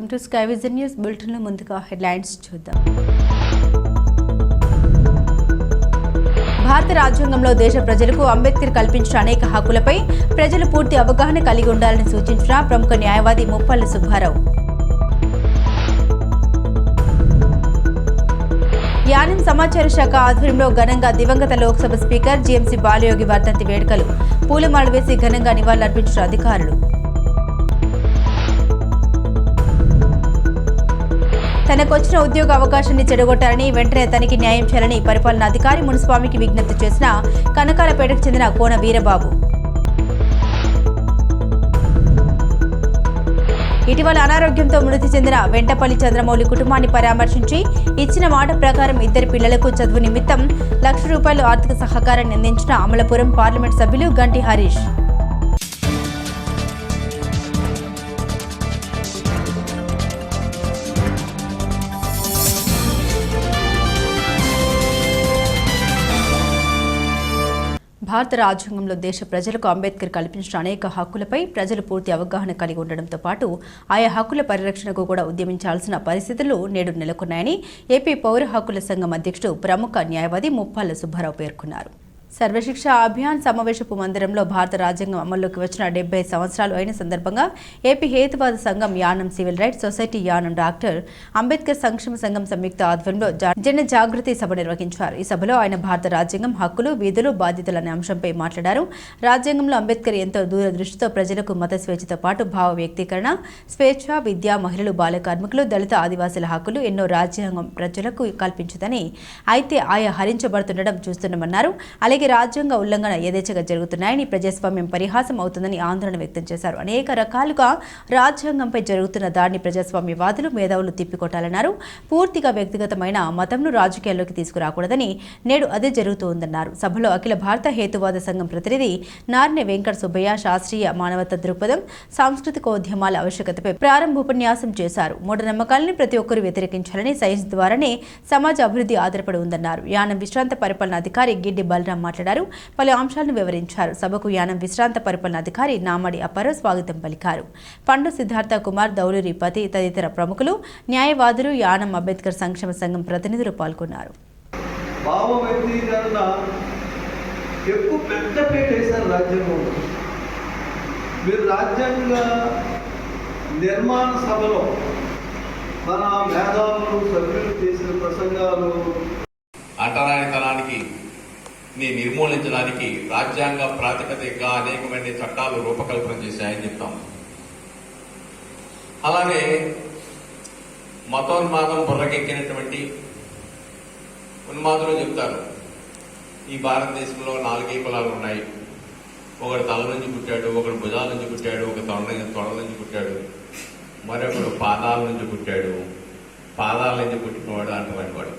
Welcome to sky vision news బులెటిన్లో ముందుగా headlines చూద్దాం. భారత రాజ్యాంగంలో దేశ ప్రజలకు అంబేద్కర్ కల్పించిన అనేక హక్కులపై ప్రజలు పూర్తి అవగాహన కలిగి ఉండాలని సూచించిన ప్రముఖ న్యాయవాది ముప్పల్ల సుబ్బారావు. యానం సమాచార శాఖ ఆధ్వర్యంలో ఘనంగా దివంగత లోక్సభ స్పీకర్ జీఎంసీ బాలయోగి వర్ధంతి వేడుకలు పూలమాల వేసి ఘనంగా నివాళులర్పించిన అధికారులు. తనకొచ్చిన ఉద్యోగ అవకాశాన్ని చెడగొట్టారని వెంటనే తనకి న్యాయం చేయాలని పరిపాలనాధికారి మునుస్వామికి విజ్ఞప్తి చేసిన కనకాలపేటకు చెందిన కోన వీరబాబు. ఇటీవల అనారోగ్యంతో మృతి చెందిన వెంటపల్లి చంద్రమౌళి కుటుంబాన్ని పరామర్శించి ఇచ్చిన మాట ప్రకారం ఇద్దరు పిల్లలకు చదువు నిమిత్తం ₹1,00,000 ఆర్థిక సహకారాన్ని అందించిన అమలాపురం పార్లమెంట్ సభ్యులు గంటి హరీష్. భారత రాజ్యాంగంలో దేశ ప్రజలకు అంబేద్కర్ కల్పించిన అనేక హక్కులపై ప్రజలు పూర్తి అవగాహన కలిగి ఉండడంతో పాటు ఆయా హక్కుల పరిరక్షణకు కూడా ఉద్యమించాల్సిన పరిస్థితులు నేడు నెలకొన్నాయని ఏపీ పౌర హక్కుల సంఘం అధ్యక్షుడు ప్రముఖ న్యాయవాది ముప్పల్ల సుబ్బారావు పేర్కొన్నారు. సర్వశిక్ష అభియాన్ సమావేశపు మందిరంలో భారత రాజ్యాంగం అమల్లోకి వచ్చిన 70 సంవత్సరాలు అయిన సందర్భంగా ఏపీ హేతువాద సంఘం Yanam civil rights society Yanam doctor Ambedkar సంక్షేమ సంఘం సంయుక్త ఆధ్వర్యంలో జన జాగృతి సభ నిర్వహించారు. ఈ సభలో ఆయన భారత రాజ్యాంగం హక్కులు, విధులు, బాధ్యతలు అనే అంశంపై మాట్లాడారు. రాజ్యాంగంలో అంబేద్కర్ ఎంతో దూరదృష్టితో ప్రజలకు మత స్వేచ్ఛతో పాటు భావ వ్యక్తీకరణ, స్వేచ్ఛ, విద్య, మహిళలు, బాల కార్మికులు, దళిత, ఆదివాసుల హక్కులు ఎన్నో రాజ్యాంగం ప్రజలకు కల్పించుదని, అయితే ఆయా హరించబడుతుండడం చూస్తున్నామన్నారు. అలాగే రాజ్యాంగ ఉల్లంఘన యథేచ్ఛగా జరుగుతున్నాయని, ప్రజాస్వామ్యం పరిహాసం అవుతుందని ఆందోళన వ్యక్తం చేశారు. అనేక రకాలుగా రాజ్యాంగంపై జరుగుతున్న దాడిని ప్రజాస్వామ్యవాదులు, మేధావులు తిప్పికొట్టాలన్నారు. పూర్తిగా వ్యక్తిగతమైన మతంను రాజకీయాల్లోకి తీసుకురాకూడదని, నేడు అదే జరుగుతోందన్నారు. సభలో అఖిల భారత హేతువాద సంఘం ప్రతినిధి నార్నె వెంకట సుబ్బయ్య శాస్త్రీయ మానవతా దృక్పథం, సాంస్కృతికోద్యమాల ఆవశ్యకతపై ప్రారంభోపన్యాసం చేశారు. మూఢనమ్మకాలను ప్రతి ఒక్కరూ వ్యతిరేకించాలని, సైన్స్ ద్వారానే సమాజ అభివృద్ధి ఆధారపడి ఉందన్నారు. యానం విశ్రాంత పరిపాలనాధికారి గిడ్డి బలరాం మాట్లాడారు. పలు అంశాలను వివరించారు. సభకు యానం విశ్రాంత పరిపాలనాధికారి నామడి అప్పారావు స్వాగతం పలికారు. పండు సిద్ధార్థ కుమార్, దౌలూరిపతి తదితర ప్రముఖులు, న్యాయవాదులు, యానం అంబేద్కర్ సంక్షేమ సంఘం ప్రతినిధులు పాల్గొన్నారు. నిర్మాణ సభలో మన మేధావులు, సభ్యులు చేసిన ప్రసంగాలు అంటరానితనానికి నిర్మూలించడానికి రాజ్యాంగ ప్రాతిపదికగా అనేకమైన చట్టాలు రూపకల్పన చేశాయని చెప్తాం. అలానే మతోన్మాదం బుర్రకెక్కినటువంటి ఉన్మాదులు చెప్తారు, ఈ భారతదేశంలో 4 కులాలు ఉన్నాయి. ఒకడు తల నుంచి పుట్టాడు, ఒకడు భుజాల నుంచి పుట్టాడు, ఒక తొడ నుంచి పుట్టాడు, మరొకడు పాదాల నుంచి పుట్టాడు, పాదాల నుంచి పుట్టినవాడు అంటవాడి వాడు.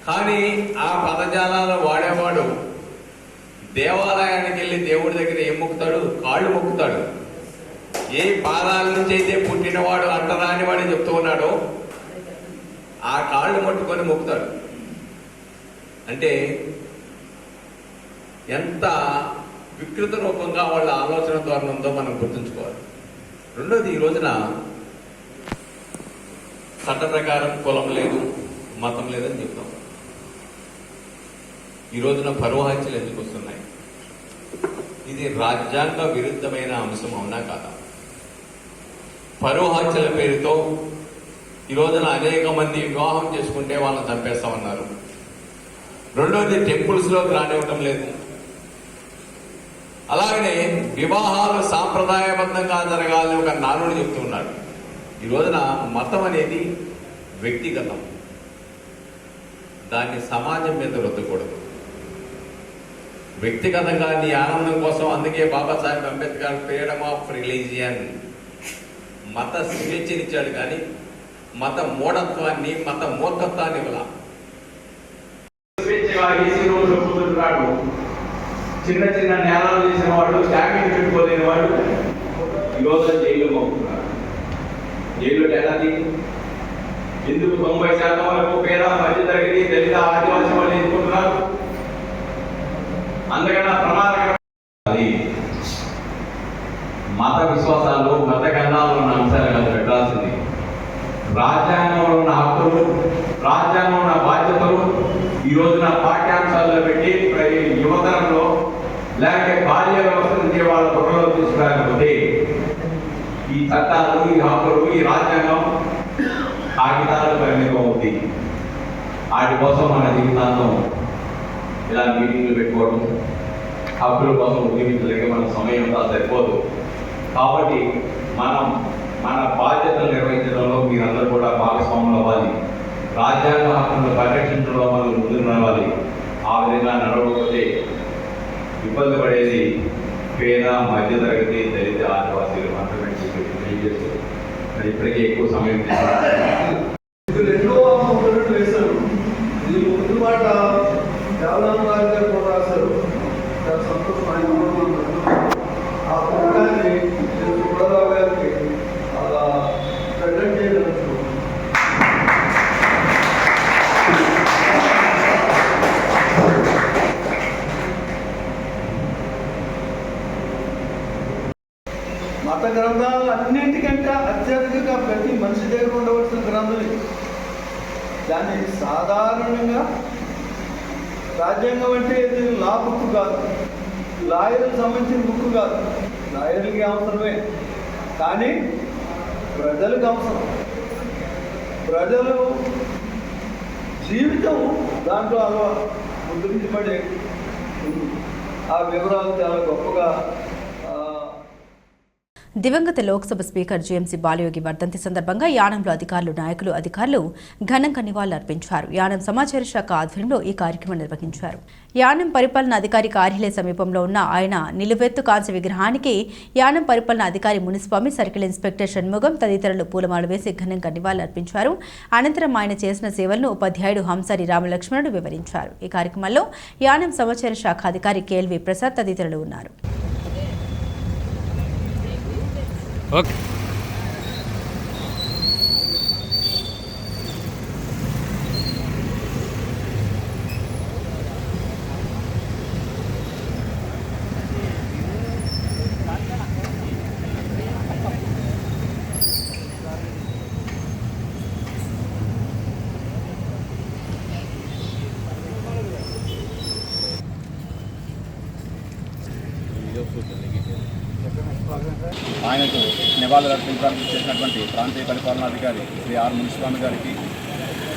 కానీ ఆ పదజాలాలు వాడేవాడు దేవాలయానికి వెళ్ళి దేవుడి దగ్గర ఏం మొక్కుతాడు? కాళ్ళు మొక్కుతాడు. ఏ పాదాల నుంచి అయితే పుట్టినవాడు అంటరాని వాడు చెప్తూ ఉన్నాడో ఆ కాళ్ళు పట్టుకొని మొక్కుతాడు. అంటే ఎంత వికృత రూపంగా వాళ్ళ ఆలోచన ద్వారా ఉందో మనం గుర్తుంచుకోవాలి. రెండోది, ఈ రోజున చట్ట ప్రకారం కులం లేదు, మతం లేదని చెప్తాం. ఈ రోజున పరువు హత్యలు ఎందుకు వస్తున్నాయి? ఇది రాజ్యాంగ విరుద్ధమైన అంశం అవునా కాదా? పరువు హత్యల పేరుతో ఈ రోజున అనేక మంది వివాహం చేసుకుంటే వాళ్ళని చంపేస్తామన్నారు. రెండోది, టెంపుల్స్ లోకి రానివ్వటం లేదు. అలాగనే వివాహాలు సాంప్రదాయబద్ధంగా జరగాలని ఒక నానుడు చెప్తున్నాడు. ఈ రోజున మతం అనేది వ్యక్తిగతం, దాన్ని సమాజం మీద రుద్దకూడదు. వ్యక్తిగతంగా నీ ఆనందం కోసం, అందుకే Babasaheb Ambedkar freedom of religion, మత స్వేచ్ఛనిచ్చాడు, కానీ మత మూఢత్వాన్ని, మత మూర్ఖత్వాన్ని ఇవ్వాల. చిన్న చిన్న నేరాలు చేసిన వాడు, జామీన్ పెట్టుకోలేని వాడు ఈరోజు జైల్లో మోగుతున్నారు. జైల్లో ఏడాది ఎందుకు 90% వరకు పేద, మధ్యతరగతి, దళిత, ఆదివాసీ వాళ్ళు ఎన్నుకుంటున్నారు. అందుకన్నా ప్రమాదకరం మత విశ్వాస రాజ్యాంగంలో ఉన్న హక్కులు, రాజ్యాంగంలో ఉన్న బాధ్యతలు ఈ రోజున పాఠ్యాంశాల్లో పెట్టి యువతరంలో లేకపోతే బాల్య వ్యవస్థ నుంచి వాళ్ళ బుర్రలో తీసుకురాకపోతే ఈ చట్టాలు, ఈ హక్కులు, ఈ రాజ్యాంగం కాగితాలకు పరిమితం అవుతుంది. వాటి కోసం మన జీవితాంతం ఇలా మీటింగ్లు పెట్టుకోవడం, హక్కుల కోసం ఉద్యమించలేక మన సమయం అంతా సరిపోదు. కాబట్టి మన బాధ్యతలు నిర్వహించడంలో మీరందరూ కూడా భాగస్వాములు అవ్వాలి. రాజ్యాంగ హక్కులను పరిరక్షించడంలో మనం ముందుకు నడవాలి. ఆ విధంగా నడవకపోతే ఇబ్బంది పడేది పేద, మధ్యతరగతి, దళిత, ఆదివాసీలు మాత్రమే తెలియజేస్తూ మరి ఇప్పటికే ఎక్కువ సమయం రెండో మొదలు వేశారు. ఇది ముందు మాట దేవరామ రాజు గారు కూడా రాశారు. చాలా సంతోషం. ఆయన ఆ పుస్తకాన్ని సుబ్బారావు గారికి అలా ప్రజెంట్ చేయవచ్చు. మత గ్రంథాలు అన్నింటికంటే అత్యధికంగా ప్రతి మనిషి దగ్గర ఉండవలసిన గ్రంథం ఇది. దాన్ని సాధారణంగా రాజ్యాంగం అంటే ఇది లా బుక్ కాదు, లాయర్లకు సంబంధించిన బుక్ కాదు. లాయర్లకి అవసరమే, కానీ ప్రజలకు అవసరం. ప్రజలు జీవితం దాంట్లో అలా ముద్రించబడి ఆ వివరాలు చాలా గొప్పగా. దివంగత లోక్సభ స్పీకర్ జీఎంసీ బాలయోగి వర్ధంతి సందర్భంగా యానంలో అధికారులు ఘనంగా నివాళులర్పించారు. యానం సమాచార శాఖ ఆధ్వర్యంలో ఈ కార్యక్రమం నిర్వహించారు. యానం పరిపాలన అధికారి కార్యాలయ సమీపంలో ఉన్న ఆయన నిలువెత్తు కాంస్య విగ్రహానికి యానం పరిపాలన అధికారి మునిస్వామి, సర్కిల్ ఇన్స్పెక్టర్ షణ్ముగం తదితరులు పూలమాల వేసి ఘనంగా నివాళులర్పించారు. అనంతరం ఆయన చేసిన సేవలను ఉపాధ్యాయుడు హంసారి రామలక్ష్మణుడు వివరించారు. ఈ కార్యక్రమంలో యానం సమాచార శాఖ అధికారి కేఎల్వి ప్రసాద్ తదితరులు ఉన్నారు. ఓకే. ఆయనకు నివాళులు అర్పించడానికి చేసినటువంటి ప్రాంతీయ పరిపాలనాధికారి శ్రీ ఆర్ మునిస్వామి గారికి,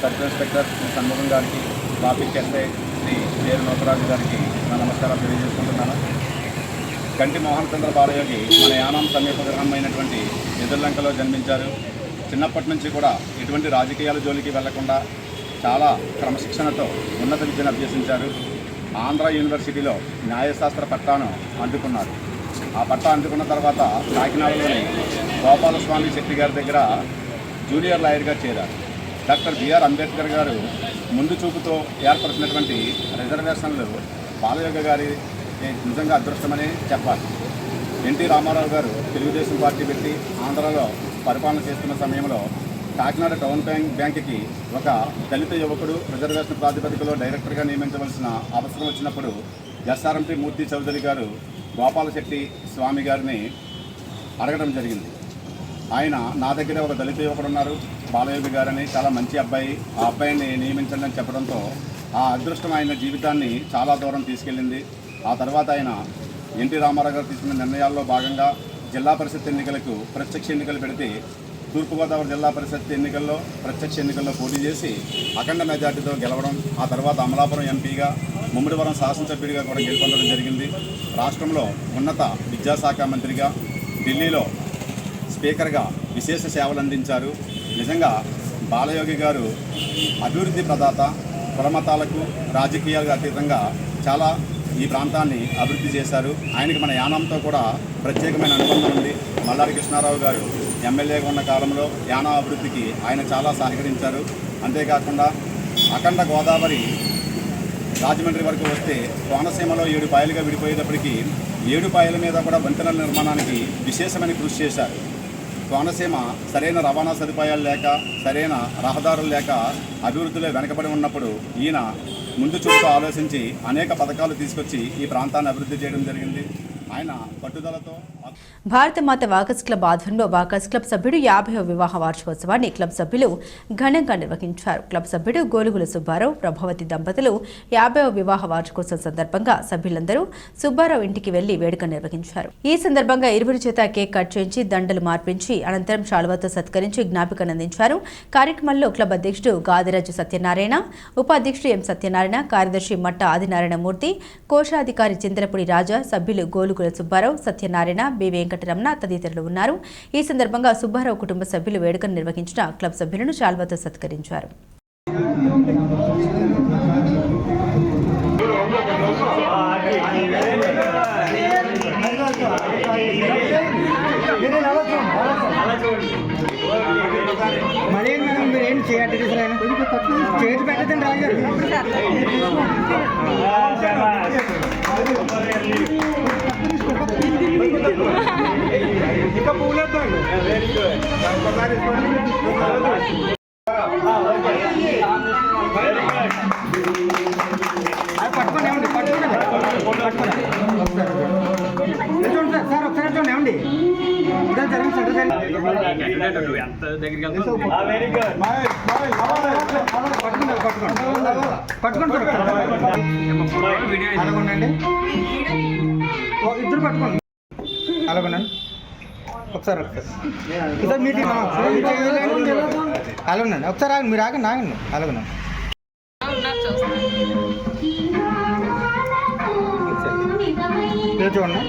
సర్కిల్ ఇన్స్పెక్టర్ శ్రీ షణ్ముగం గారికి, ట్రాఫిక్ ఎస్ఐ శ్రీ పేరు నోకరాజు గారికి నా నమస్కారాలు తెలియజేసుకుంటున్నాను. గంటి మోహన్ చంద్ర బాలయోగి మన యానం సమీప గ్రామమైనటువంటి ఎదుర్లంకలో జన్మించారు. చిన్నప్పటి నుంచి కూడా ఎటువంటి రాజకీయాల జోలికి వెళ్లకుండా చాలా క్రమశిక్షణతో ఉన్నత విద్యను అభ్యసించారు. ఆంధ్ర యూనివర్సిటీలో న్యాయశాస్త్ర పట్టాను అందుకున్నారు. ఆ పట్టా అందుకున్న తర్వాత కాకినాడలోని గోపాలస్వామి శెట్టి గారి దగ్గర జూనియర్ లాయర్గా చేరారు. డాక్టర్ బిఆర్ అంబేద్కర్ గారు ముందు చూపుతో ఏర్పరిచినటువంటి రిజర్వేషన్లు బాలయోగి గారి నిజంగా అదృష్టమని చెప్పాలి. ఎన్టీ రామారావు గారు తెలుగుదేశం పార్టీ పెట్టి ఆంధ్రాలో పరిపాలన చేస్తున్న సమయంలో కాకినాడ టౌన్ బ్యాంక్కి ఒక దళిత యువకుడు రిజర్వేషన్ ప్రాతిపదికలో డైరెక్టర్గా నియమించవలసిన అవసరం వచ్చినప్పుడు ఎస్ఆర్ఎంపీ మూర్తి చౌదరి గారు గోపాలశెట్టి స్వామి గారిని అడగడం జరిగింది. ఆయన నా దగ్గర ఒక దళిత యువకుడు ఉన్నారు బాలయోగి గారని, చాలా మంచి అబ్బాయి, ఆ అబ్బాయిని నియమించండి అని చెప్పడంతో ఆ అదృష్టం ఆయన జీవితాన్ని చాలా దూరం తీసుకెళ్ళింది. ఆ తర్వాత ఆయన ఎన్టీ రామారావు గారు తీసుకున్న నిర్ణయాల్లో భాగంగా జిల్లా పరిషత్ ఎన్నికలకు ప్రత్యక్ష ఎన్నికలు పెడితే తూర్పుగోదావరి జిల్లా పరిషత్ ఎన్నికల్లో ప్రత్యక్ష ఎన్నికల్లో పోటీ చేసి అఖండ మెజార్టీతో గెలవడం, ఆ తర్వాత అమలాపురం ఎంపీగా, ముమ్మిడివరం శాసనసభ్యుడిగా కూడా గెలుపొందడం జరిగింది. రాష్ట్రంలో ఉన్నత విద్యాశాఖ మంత్రిగా, ఢిల్లీలో స్పీకర్గా విశేష సేవలు అందించారు. నిజంగా బాలయోగి గారు అభివృద్ధి ప్రదాత, కులమతాలకు రాజకీయాలకు అతీతంగా చాలా ఈ ప్రాంతాన్ని అభివృద్ధి చేశారు. ఆయనకి మన యానంతో కూడా ప్రత్యేకమైన అనుబంధం ఉంది. మల్లారి కృష్ణారావు గారు ఎమ్మెల్యేగా ఉన్న కాలంలో యానం అభివృద్ధికి ఆయన చాలా సహకరించారు. అంతేకాకుండా అఖండ గోదావరి రాజమండ్రి వరకు వస్తే కోనసీమలో 7 పాయలుగా విడిపోయేటప్పటికీ 7 పాయల మీద కూడా వంతెనల నిర్మాణానికి విశేషమైన కృషి చేశారు. కోనసీమ సరైన రవాణా సదుపాయాలు లేక, సరైన రహదారులు లేక అభివృద్ధిలో వెనకబడి ఉన్నప్పుడు ఈయన ముందు చూపుతో ఆలోచించి అనేక పథకాలు తీసుకొచ్చి ఈ ప్రాంతాన్ని అభివృద్ధి చేయడం జరిగింది. ఆయన పట్టుదలతో భారతమాత వాకర్స్ క్లబ్ ఆధ్వర్యంలో వాకర్స్ క్లబ్ సభ్యుడు 50వ వివాహ వార్షికోత్సవాన్ని క్లబ్ సభ్యులు ఘనంగా నిర్వహించారు. క్లబ్ సభ్యుడు గోలుగుల సుబ్బారావు, ప్రభావతి దంపతులు 50వ వివాహ వార్షికోత్సవం సందర్భంగా సభ్యులందరూ సుబ్బారావు ఇంటికి వెళ్లి వేడుక నిర్వహించారు. ఈ సందర్భంగా ఇరువురి చేత కేక్ కట్ చేయించి దండలు మార్పించి అనంతరం శాలువాతో సత్కరించి జ్ఞాపికనందించారు. కార్యక్రమంలో క్లబ్ అధ్యక్షుడు గాదిరాజు సత్యనారాయణ, ఉపాధ్యక్షుడు ఎం సత్యనారాయణ, కార్యదర్శి మట్ట ఆదినారాయణమూర్తి, కోశాధికారి చింతలపూడి రాజా, సభ్యులు గోలుగుల సుబ్బారావు, సత్యనారాయణ, బి వెంకటరమణ తదితరులు ఉన్నారు. ఈ సందర్భంగా సుబ్బారావు కుటుంబ సభ్యులు వేడుకను నిర్వహించిన క్లబ్ సభ్యులను శాల్వాతో సత్కరించారు. చేతి పెట్టదండి రాజు ఇంకా పూలేద్దాం. పట్టుకోండి ఏమండి, పట్టుకోండి చూడండి సార్, ఒకసారి చూడండి ఏమండి. పట్టుకోండి అలాగొండండి, ఇద్దరు పట్టుకోండి అలాగొండండి. ఒకసారి మీటింగ్ అలాగండి, ఒకసారి ఆగండి, మీరు ఆగండి ఆగండి అలాగండి. చూడండి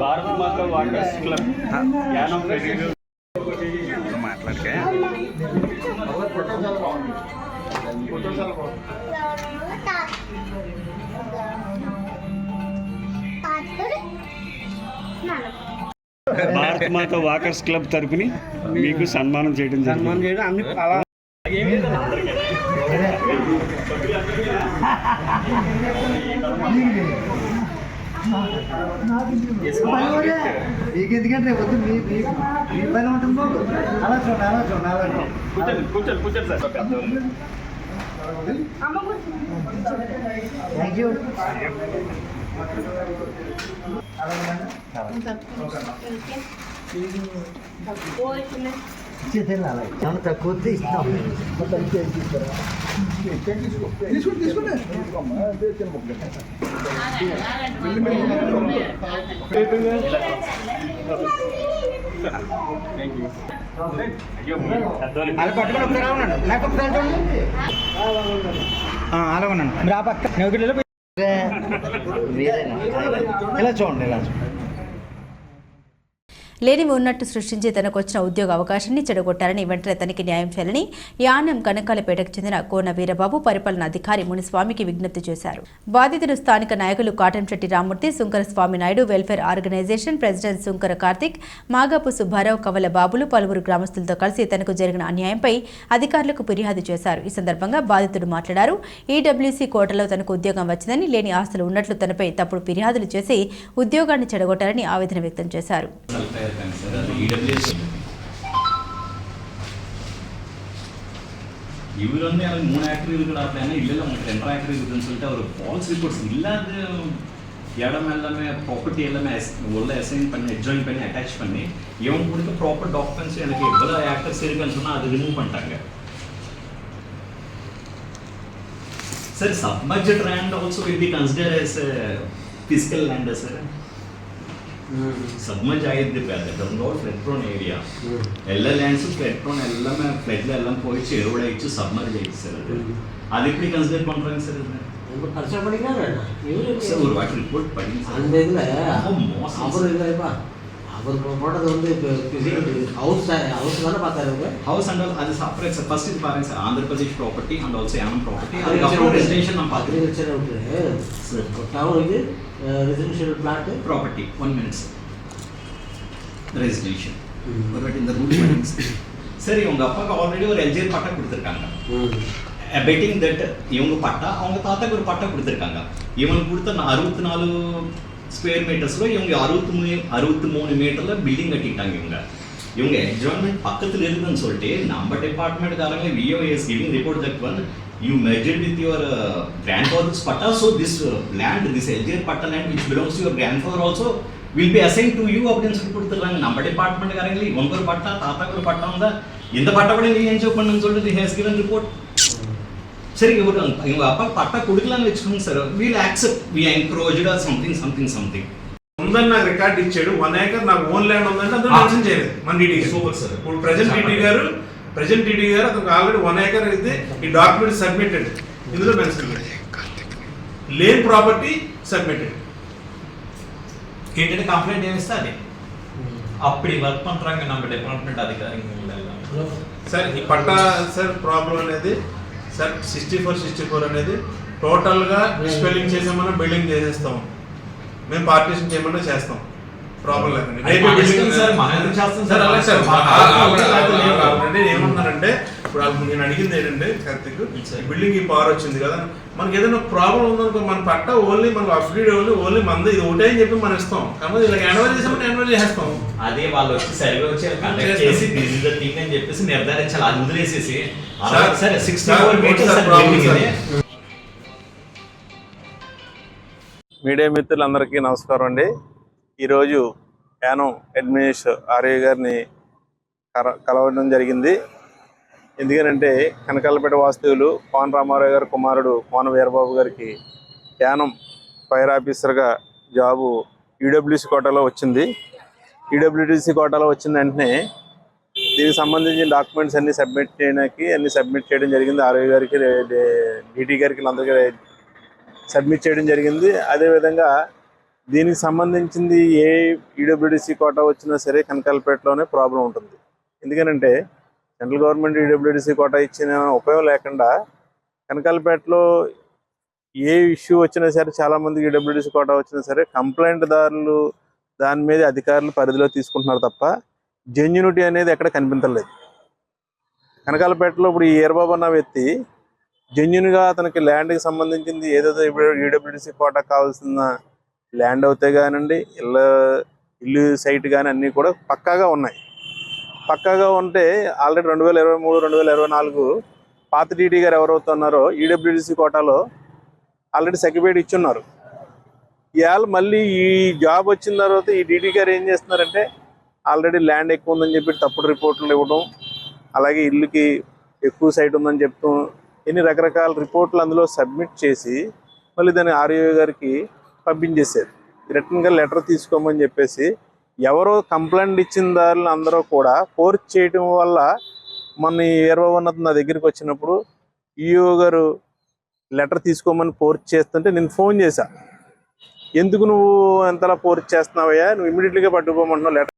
భారత మాత వాకర్స్ క్లబ్ మాట్లాడితే భారత మాత వాకర్స్ క్లబ్ తరపుని మీకు సన్మానం చేయడం జరిగింది. ఎందుకంటే వద్దు మీ పైన ఉంటుంది బాబు. అలా చూడండి అలా చూడండి అలా కూర్చోండి సార్. Thank you. చాలా తక్కువ ఇస్తాం. అలా పట్టుకొని ఒకసారి అవునండి, నాకు ఒకసారి చూడండి అలా ఉన్నాను. మీరు ఆ పక్క ఇలా చూడండి ఇలా చూడండి. లేనివి ఉన్నట్టు సృష్టించి తనకు వచ్చిన ఉద్యోగ అవకాశాన్ని చెడగొట్టారని వెంటనే తనకి న్యాయం చేయాలని యానం కనకాలపేటకు చెందిన కోన వీరబాబు పరిపాలనాధికారి మునిస్వామికి విజ్ఞప్తి చేశారు. బాధితులు స్థానిక నాయకులు Katamsetti Ramurthy, Sunkara Swamy Naidu, welfare organisation president Sunkara Karthik, Magapu Subbarao, Kavala Babulu పలువురు గ్రామస్తులతో కలిసి తనకు జరిగిన అన్యాయంపై అధికారులకు ఫిర్యాదు చేశారు. ఈ సందర్భంగా బాధితుడు మాట్లాడారు. ఈడబ్ల్యూసీ కోటలో తనకు ఉద్యోగం వచ్చిందని, లేని ఆస్తులు ఉన్నట్లు తనపై తప్పుడు ఫిర్యాదులు చేసి ఉద్యోగాన్ని చెడగొట్టారని ఆవేదన వ్యక్తం చేశారు. இவர் வந்து அவருக்கு 3 ஏக்கர் இருக்கிறாப்லன்னா இல்லை உங்களுக்கு 2 ஏக்கர் இருக்குதுன்னு சொல்லிட்டு அவர் ஃபால்ஸ் ரிப்போர்ட்ஸ் இல்லாத இடம் எல்லாமே ப்ராப்பர்ட்டி எல்லாமே உள்ள அசைன் பண்ணி அட்ஜாயின் பண்ணி அட்டாச் பண்ணி இவங்க கொடுத்த ப்ராப்பர் டாக்குமெண்ட்ஸ் எனக்கு எவ்வளோ ஏக்கர்ஸ் இருக்குன்னு சொன்னால் அது ரிமூவ் பண்ணிட்டாங்க. Sir submerged land also will be consider as physical land sir. Submerge ಆಗಿದ್ದು ಅದೊಂದು ಫ್ಲಡ್ ಪ್ರೋನ್ ಏರಿಯಾ. ಎಲ್ಲ ಲ್ಯಾಂಡ್ಸು ಫ್ಲಡ್ ಪ್ರೋನ್ எல்லாமே ஃப்ளட்ல எல்லாம் போயிடுச்சு, எரோட் ஆயிடுச்சு, சப்மர்ஜ் ஆயிடுச்சு சார். அது எப்படி கன்சிடர் பண்றாங்க சார்? ரொம்ப பரிசு பண்ணிக்கிறாங்க சார். ஒரு வாட்டி ரிப்போர்ட் பண்ணி அந்த இதில் அவர் இல்லைப்பா, அவர் போட்டது வந்து ஹவுஸ் தானே பார்த்தாரு. ஹவுஸ் அண்ட் ஆல் அது செப்பரேட் சார். ஃபர்ஸ்ட் இது பாருங்க sir, Andhra Pradesh property and also Yanam property. அதுக்கப்புறம் ரெசிடென்ஷியல் நம்ம பார்த்துருக்கோம் சார். டவுன் இது residential plot property 1 minute sir. Residential ஒரு வாட்டி இந்த ரூட் பண்ணுங்க சார். சரி, உங்க அப்பாவுக்கு ஆல்ரெடி ஒரு எல்ஜிஆர் பட்டா கொடுத்துருக்காங்க. பெட்டிங் தட் இவங்க பட்டா அவங்க தாத்தாக்கு ஒரு பட்டா கொடுத்துருக்காங்க. இவனுக்கு கொடுத்த 64 ஸ்கொயர் மீட்டர்ஸில் இவங்க 63 மீட்டரில் பில்டிங் கட்டிட்டாங்க. இவங்க என்ஜாய்மெண்ட் பக்கத்தில் இருக்குன்னு சொல்லிட்டு நம்ம டிபார்ட்மெண்ட்காரங்க VOs giving report that one you measured with your grandfather's patta, so this land, this LGR patta land which belongs to your grandfather also will be assign to you அப்படின்னு சொல்லி கொடுத்துட்றாங்க. நம்ம டிபார்ட்மெண்ட்காரங்களே இவங்க ஒரு பட்டா, தாத்தாக்கு ஒரு பட்டா வந்தால் இந்த பட்டா கூட நீ என்ஜாய் பண்ணுன்னு சொல்லிட்டு ஹேஸ் கிவன் ரிப்போர்ட். சரி, இவங்க அப்பா பட்டா கொடுக்கலான்னு வச்சுக்கோங்க sir, will accept we encouraged or something ఉందని నాకు రికార్డ్ ఇచ్చాడు. 1 acre నాకు ఓన్ ల్యాండ్ ఉందంటే అందులో మెన్షన్ చేయలేదు మన డీటీ గారు. Super sir. ఇప్పుడు ప్రజెంట్ డీటీ గారు అతనికి ఆల్రెడీ 1 acre అయితే ఈ డాక్యుమెంట్ సబ్మిటెడ్, ఇందులో మెన్షన్ లేదు. Lane property submitted. ఏంటంటే కంప్లైంట్ ఏమిస్తే అది அப்படி వర్క్ பண்றாங்க நம்ம டிபார்ட்மெண்ட் அதிகாரிகள் எல்லாம். సార్ ఈ పట్టా సార్ ప్రాబ్లం అనేది సార్ 64 అనేది టోటల్గా స్పెల్లింగ్ చేసామన్నా బిల్డింగ్ చేసేస్తాం, మేము పార్టీషన్ చేయమన్నా చేస్తాం, ప్రాబ్లం లేదండి. ఏమన్నారంటే ఇప్పుడు నేను అడిగింది ఏంటంటే కార్తిక్, బిల్డింగ్ ఈ పవర్ వచ్చింది కదా, మనకి ఏదైనా ప్రాబ్లం ఉందనుకో మన పట్ట ఓన్లీ మనకు అఫిడేట్ ఓన్లీ మంది ఇది ఒకటే అని చెప్పి మనం ఇస్తాం. కాబట్టి ఇలా ఎన్వైరీ చేసామంటే ఎన్వైరీ చేస్తాం. అదే వాళ్ళు వచ్చి సర్వే వచ్చి కండక్ట్ చేసి దిస్ ఇస్ ద థింగ్ అని చెప్పేసి నిర్ధారించాలి. అది వదిలేసేసి సరే 64 మీటర్స్ మీడియా మిత్రులందరికీ నమస్కారం అండి. ఈరోజు యానం అడ్మినిస్ట్రేటర్ ఆర్ఏ గారిని కలవడం జరిగింది. ఎందుకంటే కనకాలపేట వాస్తవులు కోన రామారావు గారి కుమారుడు కోన వీరబాబు గారికి యానం ఫైర్ ఆఫీసర్గా జాబు ఈడబ్ల్యూసీ కోటాలో వచ్చింది. ఈడబ్ల్యూసీ కోటాలో వచ్చిన వెంటనే దీనికి సంబంధించిన డాక్యుమెంట్స్ అన్ని సబ్మిట్ చేయడం జరిగింది. ఆర్ఏ గారికి, డీటీ గారికి అందరికీ సబ్మిట్ చేయడం జరిగింది. అదేవిధంగా దీనికి సంబంధించింది ఏ ఈడబ్ల్యూడిసి కోటా వచ్చినా సరే కనకాలపేటలోనే ప్రాబ్లం ఉంటుంది. ఎందుకంటే సెంట్రల్ గవర్నమెంట్ ఈడబ్ల్యూడిసి కోటా ఇచ్చిన ఉపయోగం లేకుండా కనకాలపేటలో ఏ ఇష్యూ వచ్చినా సరే, చాలామంది ఈడబ్ల్యూడిసి కోటా వచ్చినా సరే కంప్లైంట్ దారులు దాని మీద అధికారులు పరిధిలో తీసుకుంటున్నారు తప్ప జెన్యూనిటీ అనేది ఎక్కడ కనిపించలేదు. కనకాలపేటలో ఇప్పుడు ఈ ఈరబాబు అన్న వ్యక్తి జెన్యూన్గా అతనికి ల్యాండ్కి సంబంధించింది ఏదైతే ఈడబ్ల్యూడిసి కోటా కావాల్సిన ల్యాండ్ అవుతే కానివ్వండి, ఇల్లు సైట్ కానీ అన్నీ కూడా పక్కాగా ఉన్నాయి. పక్కాగా ఉంటే ఆల్రెడీ 2023, 2024 పాత డీటీ గారు ఎవరవుతున్నారో ఈడబ్ల్యూడిసి కోటాలో ఆల్రెడీ సర్టిఫికేట్ ఇచ్చున్నారు. ఇవాళ మళ్ళీ ఈ జాబ్ వచ్చిన తర్వాత ఈ డీటీ గారు ఏం చేస్తున్నారంటే ఆల్రెడీ ల్యాండ్ ఎక్కువ ఉందని చెప్పి తప్పుడు రిపోర్ట్లు ఇవ్వడం, అలాగే ఇల్లుకి ఎక్కువ సైట్ ఉందని చెప్తూ ఎన్ని రకరకాల రిపోర్ట్లు అందులో సబ్మిట్ చేసి మళ్ళీ దాన్ని ఆర్ఏ గారికి పంపించేశారు. రిటర్న్గా లెటర్ తీసుకోమని చెప్పేసి ఎవరో కంప్లైంట్ ఇచ్చిన దారులు అందరూ కూడా ఫోర్స్ చేయడం వల్ల మొన్న ఈరబాబు నా దగ్గరికి వచ్చినప్పుడు ఈఓ గారు లెటర్ తీసుకోమని ఫోర్స్ చేస్తుంటే నేను ఫోన్ చేశా, ఎందుకు నువ్వు ఎంతలా ఫోర్స్ చేస్తున్నావయ్యా, నువ్వు ఇమీడియట్లీగా పట్టుకోమంటున్నావు, లెటర్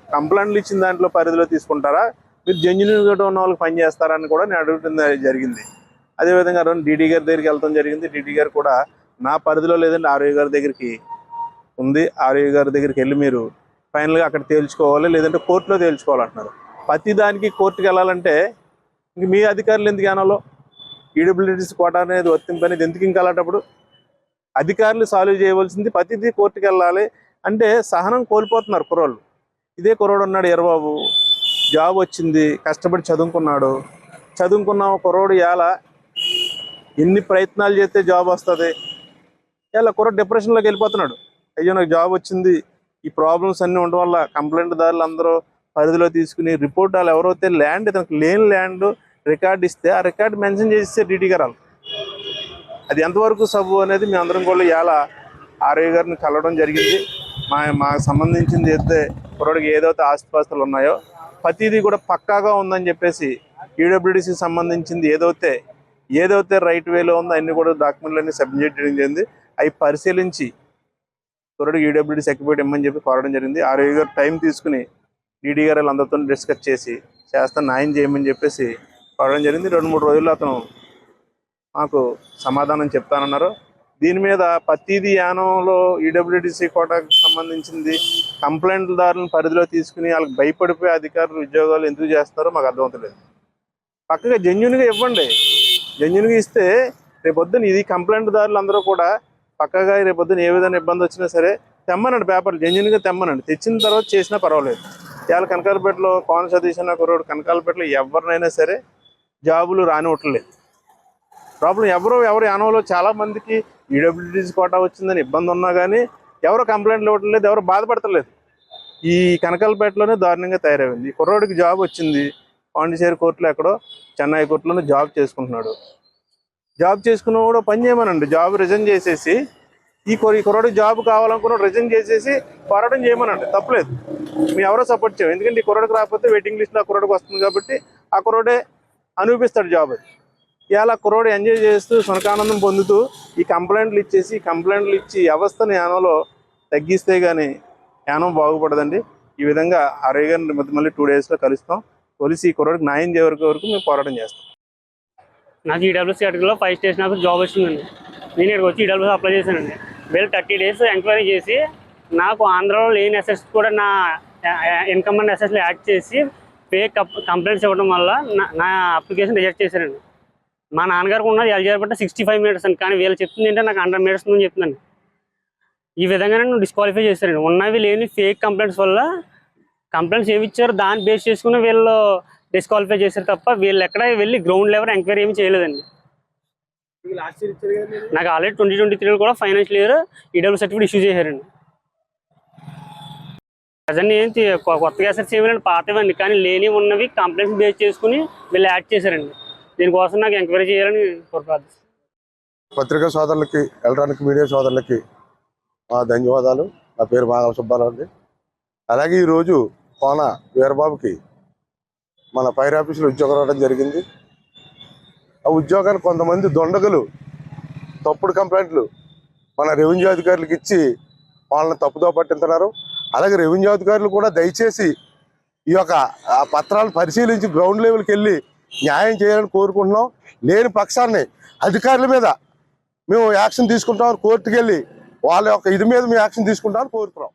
కంప్లైంట్లు ఇచ్చిన దాంట్లో పరిధిలో తీసుకుంటారా, మీరు జెన్యూన్గా ఉన్న వాళ్ళకి పని చేస్తారా అని కూడా నేను అడగడం జరిగింది. అదేవిధంగా డీటీ గారి దగ్గరికి వెళ్తాం జరిగింది. డీటీ గారు కూడా నా పరిధిలో లేదంటే ఆర్ఏ గారి దగ్గరికి ఉంది, ఆర్ఏ గారి దగ్గరికి వెళ్ళి మీరు ఫైనల్గా అక్కడ తేల్చుకోవాలి, లేదంటే కోర్టులో తేల్చుకోవాలంటున్నారు. ప్రతి దానికి కోర్టుకి వెళ్ళాలంటే ఇంక మీ అధికారులు ఎందుకు ఏనాలో ఈడబ్ల్యూడిసి కోటా అనేది వర్తింపు అనేది ఎందుకు ఇంకా అలాంటప్పుడు అధికారులు సాల్వ్ చేయవలసింది ప్రతిదీ కోర్టుకి వెళ్ళాలి అంటే సహనం కోల్పోతున్నారు కుర్రోళ్ళు. ఇదే కుర్రోడు ఉన్నాడు ఈరబాబు, జాబ్ వచ్చింది, కష్టపడి చదువుకున్న కుర్రోడు ఇలా ఎన్ని ప్రయత్నాలు చేస్తే జాబ్ వస్తుంది, ఇలా కుర్రోడు డిప్రెషన్లోకి వెళ్ళిపోతున్నాడు. అయ్యో నాకు జాబ్ వచ్చింది, ఈ ప్రాబ్లమ్స్ అన్నీ ఉండడం వల్ల కంప్లైంట్ దారులు అందరూ పరిధిలో తీసుకుని రిపోర్ట్ వాళ్ళు ఎవరైతే ల్యాండ్ తనకు లేని ల్యాండ్ రికార్డు ఇస్తే ఆ రికార్డు మెన్షన్ చేస్తే డీటీ గారు అది ఎంతవరకు సబు అనేది మీ అందరం కూడా ఇలా ఆర్ఏ గారిని కలవడం జరిగింది. మాకు సంబంధించింది అయితే కుర్రోడికి ఏదైతే ఆస్తిపాస్తులు ఉన్నాయో ప్రతిదీ కూడా పక్కాగా ఉందని చెప్పేసి ఈడబ్ల్యూడిసికి సంబంధించింది ఏదైతే రైట్ వేలో ఉందో అన్ని కూడా డాక్యుమెంట్లు అన్ని సబ్మిట్ చేయడం జరిగింది. అవి పరిశీలించి కుర్రోడికి ఈడబ్ల్యూడిసి సర్టిఫికేట్ ఇమ్మని చెప్పి కోరడం జరిగింది. ఆర్ఏ గారు టైం తీసుకుని డీడీ గారు అందరితో డిస్కస్ చేసి న్యాయం చేయమని చెప్పేసి కోరడం జరిగింది. 2-3 రోజుల్లో అతను మాకు సమాధానం చెప్తానన్నారు. దీని మీద ప్రతిదీ యానంలో ఈడబ్ల్యూడిసి కోటాకు సంబంధించింది కంప్లైంట్దారులను పరిధిలో తీసుకుని వాళ్ళకి భయపడిపోయి అధికారులు ఉద్యోగాలు ఎందుకు చేస్తున్నారో మాకు అర్థమవుతలేదు. పక్కగా జెన్యూన్గా ఇవ్వండి, జెన్యూన్గా ఇస్తే రేపొద్దున ఇది కంప్లైంట్దారులు అందరూ కూడా పక్కగా రేపొద్దున ఏ విధంగా ఇబ్బంది వచ్చినా సరే తెమ్మనండి, పేపర్లు జెన్యున్గా తెమ్మనండి. తెచ్చిన తర్వాత చేసినా పర్వాలేదు. ఇవాళ కనకాలపేటలో కోన సతీష్ అన్న కుర్రోడు కనకాలపేటలో ఎవరినైనా సరే జాబులు రానివ్వట్లేదు. ప్రాబ్లం ఎవరు యానవలో చాలా మందికి ఈడబ్ల్యూడీసీ కోటా వచ్చిందని ఇబ్బంది ఉన్నా కానీ ఎవరు కంప్లైంట్లు ఇవ్వట్లేదు, ఎవరు బాధపడతలేదు. ఈ కనకాలపేటలోనే దారుణంగా తయారైంది. ఈ కుర్రోడికి జాబ్ వచ్చింది, పాండిచేరి కోర్టులో ఎక్కడో చెన్నై కోర్టులోనే జాబ్ చేసుకుంటున్నాడు. జాబ్ చేసుకున్న కూడా పని చేయమనండి, జాబ్ రిజైన్ చేసేసి ఈ కుర్రోడికి జాబ్ కావాలనుకున్న రిజైన్ చేసేసి పోరాటం చేయమనండి, తప్పలేదు. మేము ఎవరో సపోర్ట్ చేయం, ఎందుకంటే ఈ కుర్రోడికి రాకపోతే వెయిటింగ్ లిస్ట్లో ఆ కుర్రోడికి వస్తుంది కాబట్టి ఆ కుర్రోడే అనిపిస్తాడు జాబ్. అది ఇలా కుర్రోడు ఎంజాయ్ చేస్తూ సునకానందం పొందుతూ ఈ కంప్లైంట్లు ఇచ్చి వ్యవస్థను యానంలో తగ్గిస్తే కానీ యానం బాగుపడదండి. ఈ విధంగా ఆర్ఐ గారిని మళ్ళీ 2 daysలో కలుస్తాం. కలిసి ఈ కుర్రోడికి న్యాయం చేయ వరకు మేము పోరాటం చేస్తాం. నాకు ఈడబ్ల్యూసీ కేటగిరీలో 5 స్టేషన్ ఆఫీస్ జాబ్ వచ్చిందండి. నేను ఇక్కడికి వచ్చి ఈడబ్ల్యూసీ అప్లై చేశానండి. వీళ్ళు 30 days ఎంక్వైరీ చేసి నాకు ఆంధ్రాలో లేని అసెట్స్ కూడా నా ఇన్కమ్ అండ్ అసెట్స్లో యాడ్ చేసి ఫేక్ కంప్లైంట్స్ ఇవ్వడం వల్ల నా అప్లికేషన్ రిజెక్ట్ చేశారండి. మా నాన్నగారికి ఉన్నది ఎలిజిబిలిటీ 65 meters అండి, కానీ వీళ్ళు చెప్తుంది ఏంటంటే నాకు 100 meters ఉందని చెప్తుందండి. ఈ విధంగా నన్ను డిస్క్వాలిఫై చేశారండి. ఉన్నవి లేని ఫేక్ కంప్లైంట్స్ వల్ల కంప్లైంట్స్ ఏమి ఇచ్చారు దాన్ని బేస్ చేసుకుని వీళ్ళు డిస్క్వాలిఫై చేశారు తప్ప వీళ్ళు ఎక్కడ వెళ్ళి గ్రౌండ్ లెవెల్ ఎంక్వైరీ ఏమి చేయలేదండి. నాకు ఆల్రెడీ 2023 కూడా financial year EW certificate issue చేశారండి. ప్రజెంట్ ఏంటి కొత్తగా అసెట్స్ ఏమి పాతవండి, కానీ లేని ఉన్నవి కంప్లైంట్స్ బేస్ చేసుకుని వీళ్ళు యాడ్ చేశారండి. దీనికోసం నాకు ఎంక్వైరీ చేయాలని కోరుతున్నాను. పత్రికా సోదరులకి, ఎలక్ట్రానిక్ మీడియా సోదరులకి ధన్యవాదాలు. నా పేరు మాధవ సుబ్బారావు అండి. అలాగే ఈరోజు కోన వీరబాబుకి మన ఫైర్ ఆఫీసులో ఉద్యోగం రావడం జరిగింది. ఆ ఉద్యోగాన్ని కొంతమంది దొండగలు తప్పుడు కంప్లైంట్లు మన రెవెన్యూ అధికారులకు ఇచ్చి వాళ్ళని తప్పుదో పట్టిస్తున్నారు. అలాగే రెవెన్యూ అధికారులు కూడా దయచేసి ఈ యొక్క పత్రాలు పరిశీలించి గ్రౌండ్ లెవెల్కి వెళ్ళి న్యాయం చేయాలని కోరుకుంటున్నాం. లేని పక్షాన్ని అధికారుల మీద మేము యాక్షన్ తీసుకుంటామని కోర్టుకు వెళ్ళి వాళ్ళ యొక్క ఇది మీద మేము యాక్షన్ తీసుకుంటామని కోరుతున్నాం.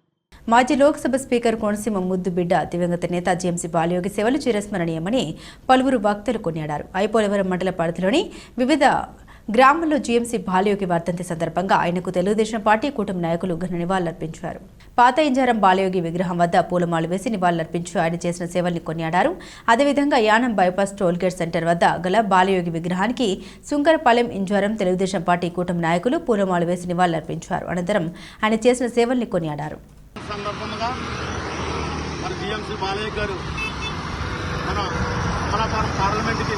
మాజీ లోక్సభ స్పీకర్ కోనసీమ ముద్దు బిడ్డ దివంగత నేత జేఎంసీ బాలయోగి సేవలు చిరస్మరణీయమని పలువురు భక్తులు కొనియాడారు. ఐపోలవరం మండల పరిధిలోని వివిధ గ్రామాల్లో జీఎంసీ బాలయోగి వర్ధంతి సందర్భంగా ఆయనకు తెలుగుదేశం పార్టీ కూటమి నాయకులు ఘన నివాళులర్పించారు. పాత ఇంజారం బాలయోగి విగ్రహం వద్ద పూలమాలు వేసి నివాళులర్పించి ఆయన చేసిన సేవల్ని కొనియాడారు. అదేవిధంగా యానం బైపాస్ టోల్గేట్ సెంటర్ వద్ద గల బాలయోగి విగ్రహానికి సుంకరపాలెం ఇంజారం తెలుగుదేశం పార్టీ కూటమి నాయకులు పూలమాలు వేసి నివాళులర్పించారు. అనంతరం ఆయన చేసిన సేవల్ని కొనియాడారు. సందర్భంగా మన జీఎంసీ బాలయ్య గారు మన అమలాపురం పార్లమెంట్కి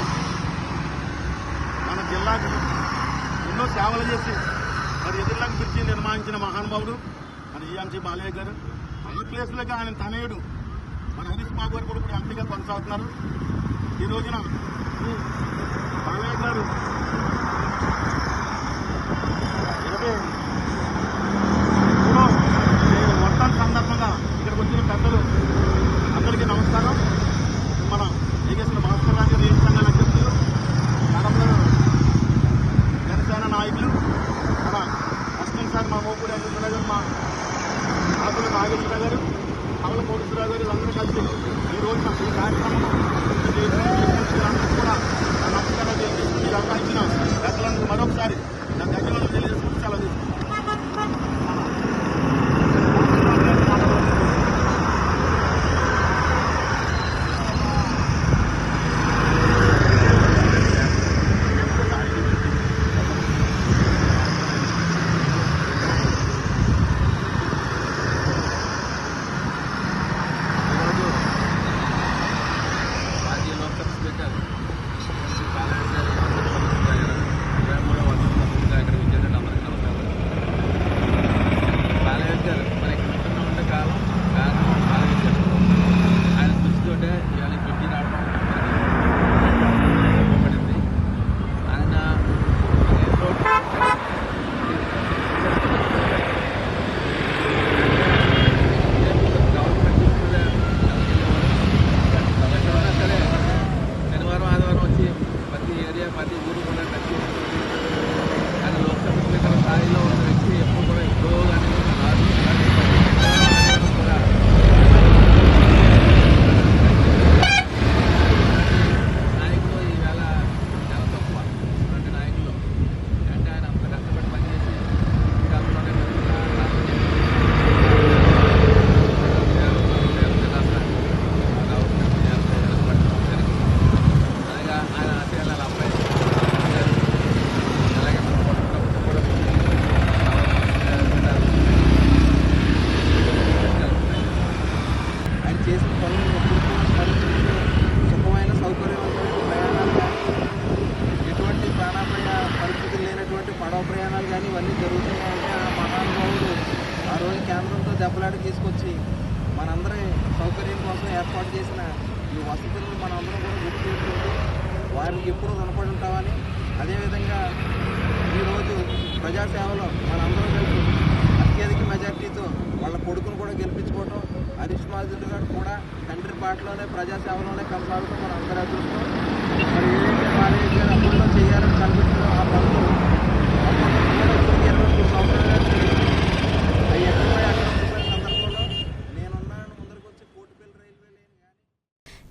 మన జిల్లాకి ఎన్నో సేవలు చేసి మరి ఎదుర్లకు బ్రిడ్జి నిర్మాణించిన మహానుభావుడు మన జీఎంసీ బాలయ్య గారు. అన్ని ప్లేసులకి ఆయన తనయుడు మన హరీష్ బాబు గారు కూడా ఇప్పుడు ఎంపీగా కొనసాగుతున్నారు. ఈ రోజున బాలయ్య గారు సందర్భంగా ఇక్కడికి వచ్చిన పెద్దలు అందరికీ నమస్కారం. మన ఏకేసిన భాస్కర్ రాజు గారు, సంఘ అధ్యక్షులు, నడమల జనసేన నాయకులు, మన అశ్విన్ సార్, మా మోపూడి అర్జున్ గారు, మా ఆకుల నాగేశ్వర గారు, కమల కోటేశ్వరరావు గారు అందరూ కలిసి ఈ రోజున ఈ కార్యక్రమం కూడా నమస్కారం తెలియజేసుకుని ఈ అవకాశం ఇచ్చిన పెద్దలందరూ మరొకసారి నా ధన్యవాదాలు తెలియజేసుకుని సెలవు తీసుకుంటాను. ఏర్పాటు చేసిన ఈ వసతులను మనం అందరం కూడా గుర్తు చేసుకుంటూ వారికి ఎప్పుడూ రుణపడి ఉంటామని, అదేవిధంగా ఈరోజు ప్రజాసేవలో మనందరం కలిసి అత్యధిక మెజార్టీతో వాళ్ళ కొడుకును కూడా గెలిపించుకోవటం, హరీష్ మాధురి గారు కూడా తండ్రి పాటలోనే ప్రజాసేవలోనే కొనసాగుతూ మన అందరూ అదృష్టం. మరి ఏదైతే బాలయ్య గారు అప్పట్లో చేయాలని కనిపించడం ఆ పనులు అప్పట్లో 23 సంవత్సరాలు అవి ఎక్కడ సందర్భంలో నేనున్నాను ముందరకు వచ్చి కోటిపల్లి రైల్వే లేని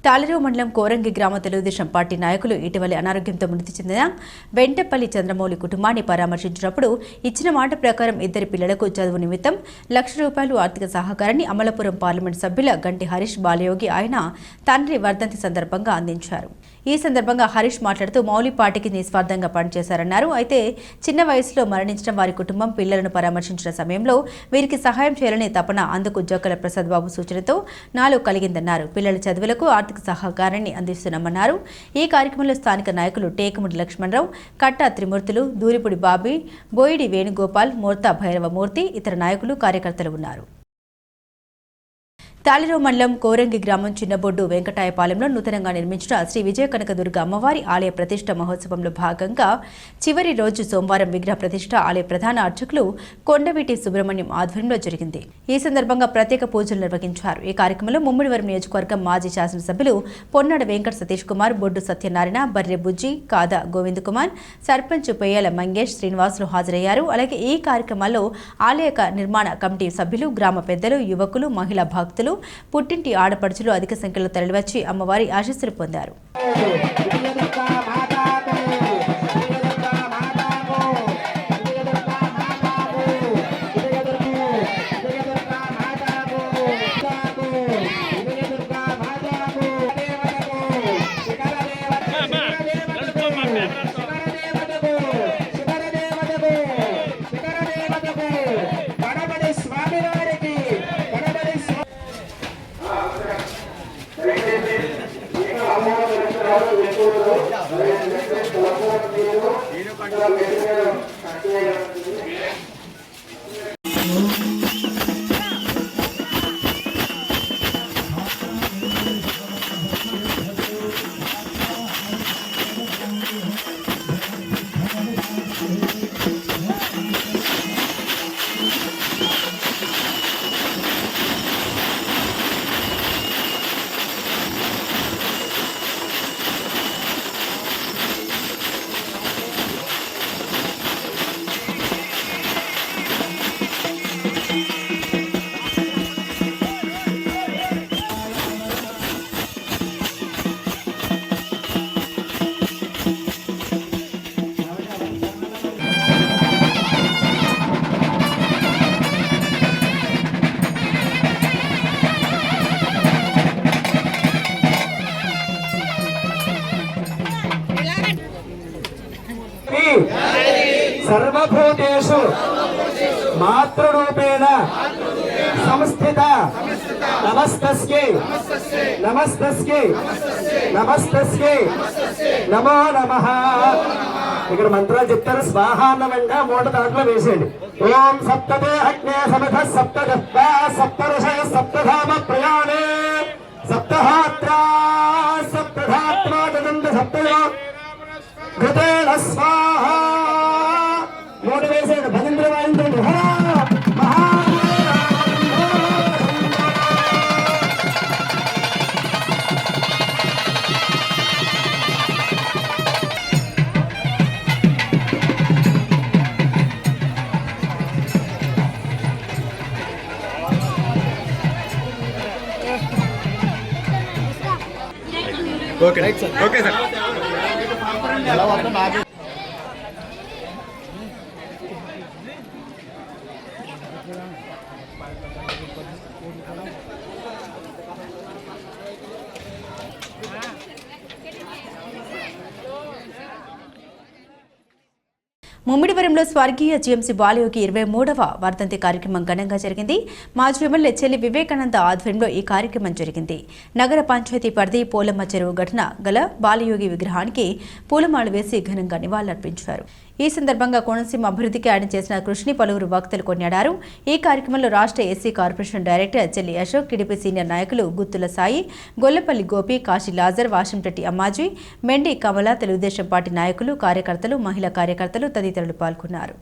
తాళరేవు మండలం కోరంగి గ్రామ తెలుగుదేశం పార్టీ నాయకులు ఇటీవలి అనారోగ్యంతో మృతి చెందిన వెంటపల్లి చంద్రమౌళి కుటుంబాన్ని పరామర్శించినప్పుడు ఇచ్చిన మాట ప్రకారం ఇద్దరి పిల్లలకు చదువు నిమిత్తం ₹1,00,000 ఆర్థిక సహకారాన్ని అమలాపురం పార్లమెంట్ సభ్యుల గంటి హరీష్ బాలయోగి ఆయన తండ్రి వర్ధంతి సందర్భంగా అందించారు. ఈ సందర్భంగా హరీష్ మాట్లాడుతూ మౌలి పార్టీకి నిస్వార్థంగా పనిచేశారన్నారు. అయితే చిన్న వయసులో మరణించిన వారి కుటుంబం పిల్లలను పరామర్శించిన సమయంలో వీరికి సహాయం చేయాలని తపన అందుకు జోకల ప్రసాద్ బాబు సూచనతో నాలో కలిగిందన్నారు. పిల్లల చదువులకు ఆర్థిక సహకారాన్ని అందిస్తున్నామన్నారు. ఈ కార్యక్రమంలో స్థానిక నాయకులు టేకుముడి లక్ష్మణరావు, కట్టా త్రిమూర్తులు, దూరిపుడి బాబీ, బోయిడి వేణుగోపాల్, మోర్తా భైరవమూర్తి, ఇతర నాయకులు కార్యకర్తలు ఉన్నారు. తాళరేవు మండలం కోరంగి గ్రామం చిన్నబొడ్డు వెంకటాయపాలెంలో నూతనంగా నిర్మించిన శ్రీ విజయ కనకదుర్గ అమ్మవారి ఆలయ ప్రతిష్ఠ మహోత్సవంలో భాగంగా చివరి రోజు సోమవారం విగ్రహ ప్రతిష్ఠ ఆలయ ప్రధాన అర్చకులు కొండవీటి సుబ్రహ్మణ్యం ఆధ్వర్యంలో జరిగింది. ఈ సందర్భంగా ప్రత్యేక పూజలు నిర్వహించారు. ఈ కార్యక్రమంలో ముమ్మిడివరం నియోజకవర్గం మాజీ శాసనసభ్యులు పొన్నాడ వెంకట సతీష్ కుమార్, బొడ్డు సత్యనారాయణ, బర్రె బుజ్జి, కాదా గోవింద్ కుమార్, సర్పంచ్ పెయ్యాల మంగేష్, శ్రీనివాసులు హాజరయ్యారు. అలాగే ఈ కార్యక్రమాల్లో ఆలయ నిర్మాణ కమిటీ సభ్యులు, గ్రామ పెద్దలు, యువకులు, మహిళా భక్తులు, పుట్టింటి ఆడపడుచులు అధిక సంఖ్యలో తరలివచ్చి అమ్మవారి ఆశీస్సులు పొందారు. సర్వభూతేషు మాతృరూపేణ సంస్థిత నమస్తస్యై నమస్తస్యై నమస్తస్యై నమో నమః. ఇక్కడ మంత్రాలు చెప్తారు. స్వాహాన్నమంగా మూట దాంట్లో వేసేయండి. ఓం సప్తదే అగ్నే సమధ సప్తగత్వ సప్తఋషయ సప్తధామ ప్రయాణే సప్తహాత్రా సప్తధాత్మా తదంత సప్తయో ఘృతేన స్వాహా. మూట వేసేయండి. భజంత్ర వాయించండి. హర మహా ఓకే ఓకే సార్. ముమ్మిడివరంలో స్వర్గీయ జీఎంసీ బాలయోగి 23వ వర్ధంతి కార్యక్రమం ఘనంగా జరిగింది. మాజీ ఎమ్మెల్యే చెల్లి వివేకానంద ఆధ్వర్యంలో ఈ కార్యక్రమం జరిగింది. నగర పంచాయతీ పరిధి పోలమ్మ చెరువు ఘటన గల బాలయోగి విగ్రహానికి పూలమాల వేసి ఘనంగా నివాళులర్పించారు. ఈ సందర్భంగా కోనసీమ అభివృద్ధికి ఆయన చేసిన కృషిని పలువురు వక్తలు కొనియాడారు. ఈ కార్యక్రమంలో రాష్ట్ర ఎస్సీ కార్పొరేషన్ డైరెక్టర్ చెల్లి అశోక్, టీడీపీ సీనియర్ నాయకులు గుత్తుల సాయి, గొల్లపల్లి గోపి, కాశీ లాజర్, వాషంశెట్టి అమ్మాజీ, మెండి కమల, తెలుగుదేశం పార్టీ నాయకులు, కార్యకర్తలు, మహిళా కార్యకర్తలు తదితరులు పాల్గొన్నారు.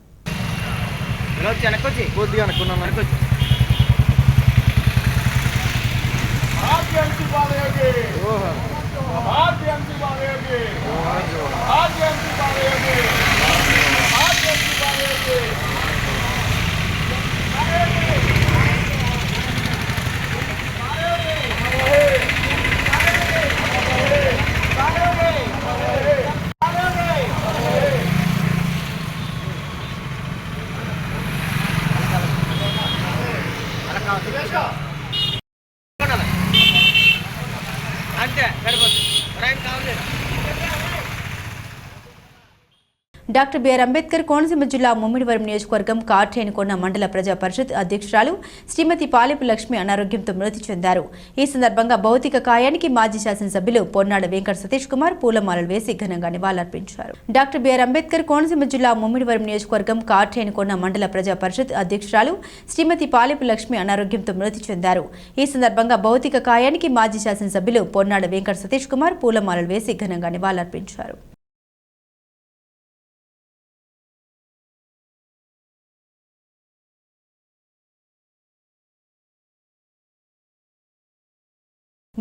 డాక్టర్ బిఆర్ అంబేద్కర్ కోనసీమ జిల్లా ముమ్మిడివరం నియోజకవర్గం కార్టేనుకొండ మండల ప్రజా పరిషత్ అధ్యక్షురాలు శ్రీమతి పాలెపు లక్ష్మి అనారోగ్యంతో మృతి చెందారు. ఈ సందర్భంగా భౌతిక కాయానికి మాజీ శాసనసభ్యులు పొన్నాడ వెంకట సతీష్ కుమార్ పూలమాలలు వేసి ఘనంగా నివాళులర్పించారు. డాక్టర్ బిఆర్ అంబేద్కర్ కోనసీమ జిల్లా ముమ్మిడివరం నియోజకవర్గం కార్టేనుకొండ మండల ప్రజా పరిషత్ అధ్యక్షురాలు శ్రీమతి పాలెపు లక్ష్మి అనారోగ్యంతో మృతి చెందారు. ఈ సందర్భంగా భౌతిక కాయానికి మాజీ శాసనసభ్యులు పొన్నాడ వెంకట సతీష్ కుమార్ పూలమాలలు వేసి ఘనంగా నివాళులర్పించారు.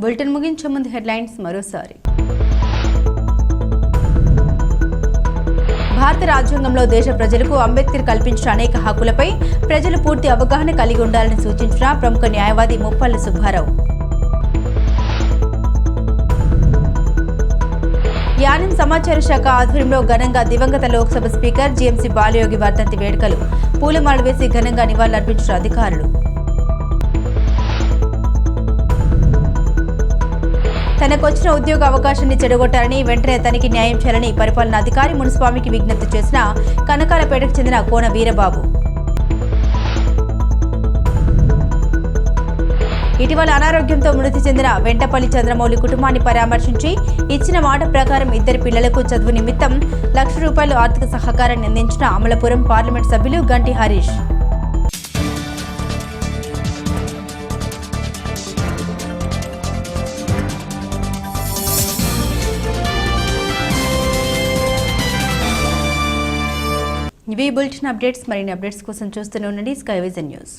బులెటిన్ ముగించే ముందు హెడ్లైన్స్ మరోసారి. భారత రాజ్యాంగంలో దేశ ప్రజలకు అంబేద్కర్ కల్పించిన అనేక హక్కులపై ప్రజలు పూర్తి అవగాహన కలిగి ఉండాలని సూచించిన ప్రముఖ న్యాయవాది ముప్పల్ల సుబ్బారావు. యానం సమాచార శాఖ ఆధ్వర్యంలో ఘనంగా దివంగత లోక్సభ స్పీకర్ జీఎంసీ బాలయోగి వర్ధంతి వేడుకలు, పూలమాలలు వేసి ఘనంగా నివాళులర్పించిన అధికారులు. తనకొచ్చిన ఉద్యోగ అవకాశాన్ని చెడగొట్టారని, వెంటనే తనకి న్యాయం చేయాలని పరిపాలనాధికారి మునుస్వామికి విజ్ఞప్తి చేసిన కనకాలపేటకు చెందిన కోన వీరబాబు. ఇటీవల అనారోగ్యంతో మృతి చెందిన వెంటపల్లి చంద్రమౌళి కుటుంబాన్ని పరామర్శించి ఇచ్చిన మాట ప్రకారం ఇద్దరు పిల్లలకు చదువు నిమిత్తం ₹1,00,000 ఆర్థిక సహకారాన్ని అందించిన అమలాపురం పార్లమెంట్ సభ్యులు గంటి హరీష్. ఇవి బులెటిన్ అప్డేట్స్. మరిన్ని అప్డేట్స్ కోసం చూస్తూనే ఉండండి స్కై విజన్ న్యూస్.